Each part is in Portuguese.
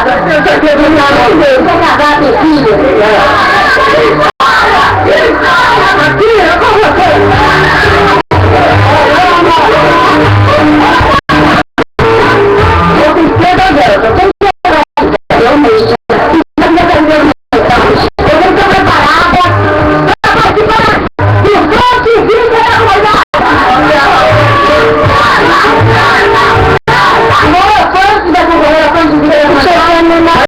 Você teve um nome, você casar com filho. Aqui é com você. Eu tenho esquerda dela, eu tenho esquerda eu mesmo. Eu não estou preparada para participar do Fronte Civil da Comunidade. Agora, Fronte da Comunidade Civil da Comunidade.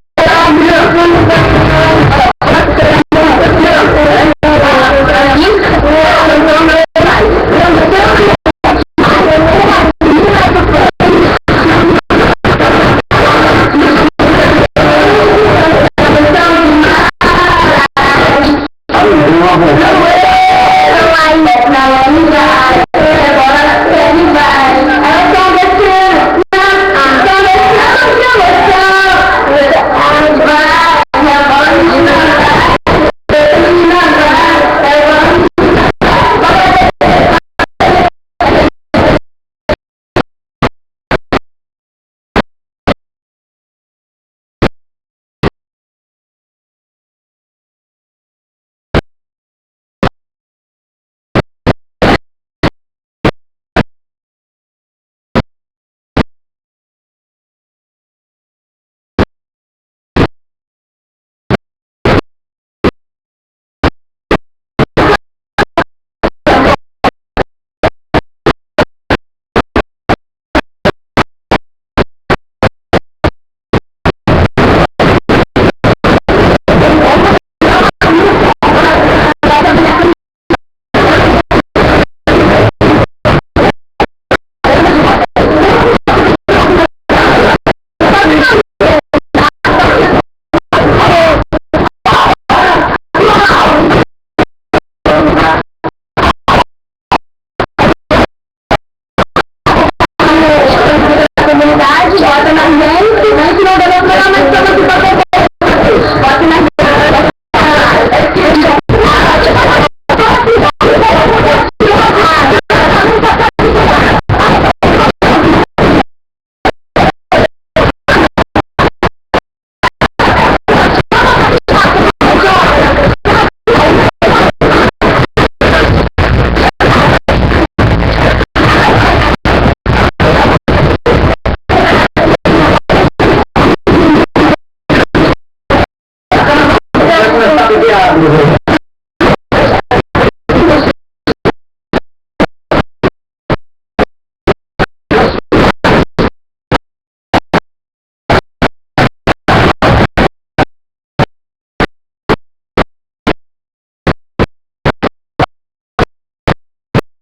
Não,